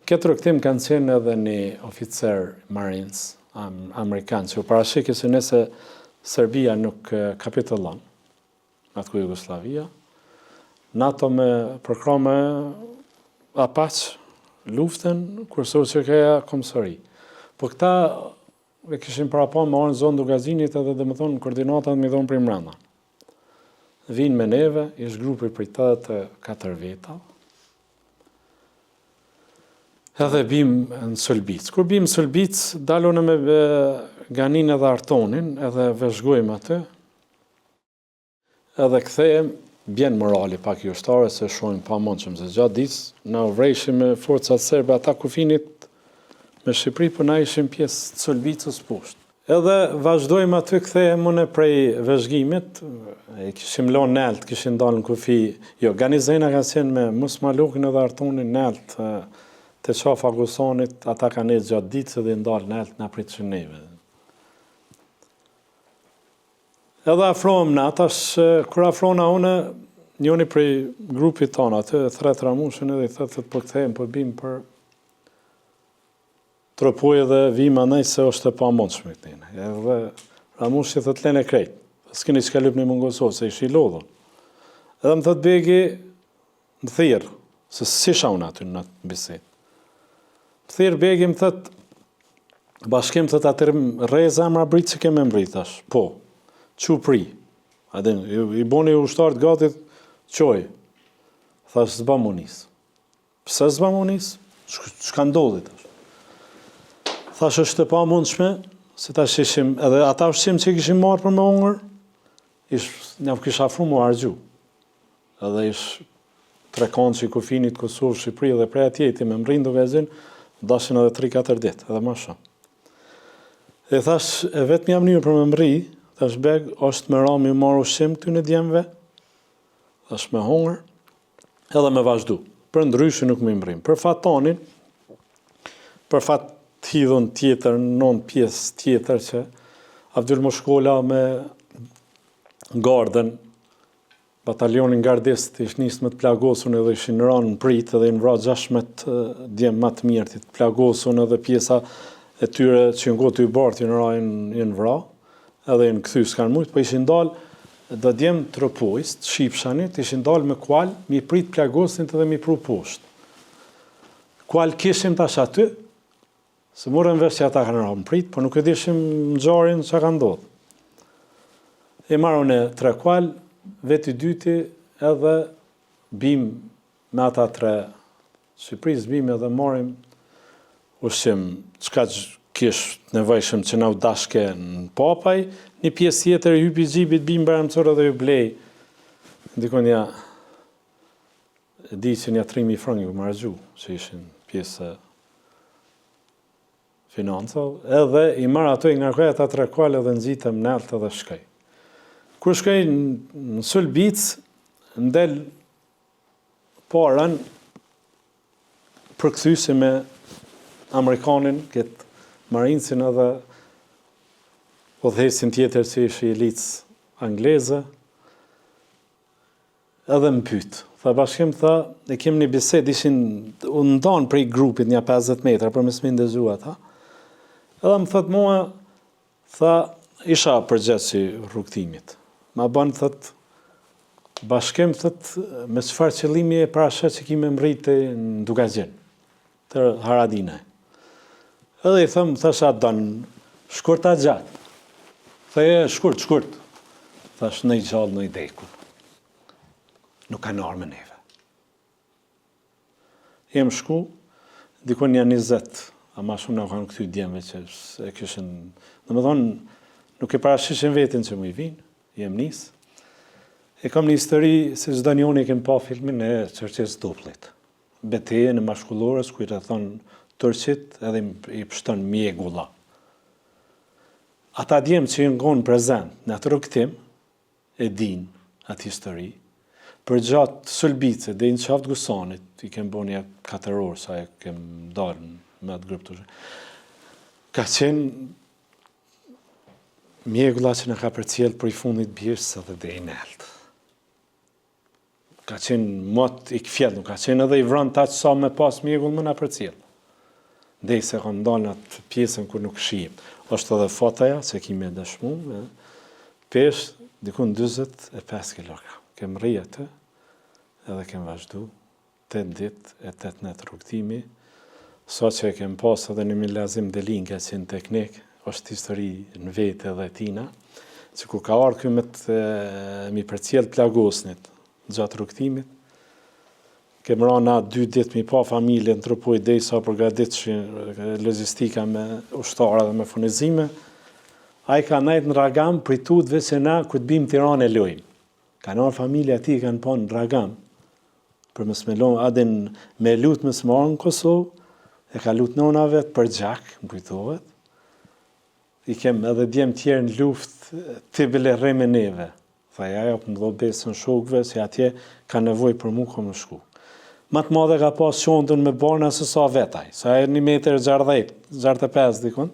Këtë rëktim kanë qenë edhe një oficer Marines Amerikanë, që u parashikë se nëse Serbia nuk kapitulon, atë ku Jugoslavia, NATO me përkrome apaq luftën, kurse që këja komësëri. Po këta e kishin parapon me orën zonë Dugazinit edhe dhe më thonë koordinatat me dhonë për imranda. Vinë me neve, ishtë grupi për 84 veta, edhe bim në Sëlbic. Kur bim në Sëlbic, dalone me Ganin edhe Artonin, edhe vëzhgojmë atë, edhe kthejem, bjen morali pak jushtare, se shojnë pa mundshëm, se gjatë ditës, na uvrejshim me forcat serbe ata kufinit me Shqipëri, për na ishim pjesë të Sëlbicës poshtë. Edhe vazhdojmë aty, kthejem une prej vëzhgimit, kishim lonë nelt, kishim dalë në kufi, jo, Ganizena ka qenë me Musmalokin edhe Artonin nelt, të qafa Gusonit, ata ka nejtë gjatë ditës edhe ndalë nelt në pritë që neve. Edhe afrohem në atash, kër afrona une, njoni prej grupit tonë, atë thret Ramushin edhe i thëtë të përkthejmë për bim për tropoj edhe vima nej se është e pa mundshme këtine. Edhe Ramushi thëtë lene krejt, s'kini që ka lyp një mungosovë, se ishi lodhën. Edhe më thëtë begi më thirë, se si shaun aty në atë biset. Thirë begi më thëtë, bashkim thëtë atër reza më abritë që keme mbritash. Po, që pri. Adin, i boni ushtarët gatit, qoj. Thash, zba munis. Pse zba munis? Që ka ndodhit është? Thash, është e pa mundshme, se tash ishim, edhe ata ushqim që i kishim marrë për me ongër, një kisha afru mu argju. Edhe ish tre kanë që i kufinit Kosovë, Shqipëri dhe prej atjeti me mrinë do vezin, dashin edhe 3-4 ditë, edhe ma shumë. E thash, e vetë mja mënyrë për me mri, thash beg, është me rami marrë ushqim këty në djemve, thash me hongër, edhe me vazhdu. Për ndryshë nuk me mbrim. Për fatonin, për fat hidhën tjetër, non pjesë tjetër që Avdyl Moshkolla me gardën, batalionin gardist ishë njësë me të plagosun edhe ishin ranë në prit edhe në vra 16 djemë më të mirë të plagosun edhe pjesa e tyre që në gotë i bartë në rajnë në vra edhe në këthy s'kanë mujtë, po ishin dalë dhe djemë të rëpojst, shqipshanit, ishin dalë me kual, mi prit plagosin edhe mi pru poshtë. Kual kishim tash aty, se morën vesh që ata kanë rëmë në prit, po nuk e dishim në gjarin që ka ndodhë. E marrën e 3 kual, veti dyti edhe bim me ata 3 Shqipëris, bim edhe marim ushqim qka kish nevojshëm që na u dashke në papaj, një pjesë tjetër i hypi gjibit, bim bërëm cërë dhe ju blej. Ndikon ja, di që një 3.000 frangi u margju, që ishin pjesë financa, edhe i marrë ato i ngarkoj ata 3 kuale dhe nëzitëm nelt edhe shkaj. Kur shkoj në Sëlbic, ndel parën përkthysi me Amerikanin, këtë Marinsin edhe udhëheqësin tjetër që ishte i licë angleze, edhe më pyet. Tha bashkim, tha, e kem një bised, ishin ndonë prej grupit një 50 metra, për me s'min dëgju ata. Edhe më thët mua, tha, isha përgjegjës i rrugtimit. Ma banë, thët, bashkem, thët, me çfarë qëllimi e parashet që kime mrite në Dugazin, të Haradinaj. Edhe i thëmë, thasha, danë, shkurta gjatë. Thë, shkurt. Thash, në i gjallë, në i deku. Nuk ka në arme neve. Jem shku, dikon një 20, a ma shumë në kanë këty djemve që e këshën, në më thonë, nuk e parashishin vetin që mu i vinë, jem nisë. E kam një histori, se çdo njoni e kem pa filmin e Çerçes Doplit. Beteje në mashkullorës, ku i të thonë tërqit edhe i pështon mjegulla. Ata djemë që i ngonë prezent në atë rëktim, e din atë histori, për gjatë Sëlbice dhe në qaftë Gusonit, i kem bo një 4 orë, sa e kem darë me atë grupë të shë. Ka qenë mjegulla që në ka përcjellë për i fundit bjeshtë edhe dhe i neltë. Ka qenë mot i këfjellë, nuk ka qenë edhe i vranë ta që sa me pas mjegull më në përcjellë. dhe se kanë ndonë atë pjesën ku nuk shijim. Është edhe fotoja, se kime dëshmu, me pesh, dikun 25 kg. Kem rri atë, edhe kem vazhdu, 8 dit e 8 net rrugtimi, so që e kem pas edhe në milazim delin nga që në teknik, është histori në vetë edhe tina, që ku ka arë këmët mi përcjell plagosnit gjatë rrugtimit, kem rana 2 dit mi pa familje në trupoj dhe sa përgadit që logistika me ushtara dhe me funizime, a i ka najtë në Ragam pritutve se na këtë bim Tiranë e lojmë. Ka nërë familje ati kanë pa në Ragam, për më smelon, adin me lutë më smarë në Kosovë, e ka lutë nona vetë për gjak, më kujtohet, i kem edhe djemë tjerë në luft të bile reme neve. Tha jaja për më do besën shokve, se atje ka nevoj për mu kom në shku. Matë madhe ka pas qondën me barna se sa vetaj, sa e 1,60 m, 65 dikon.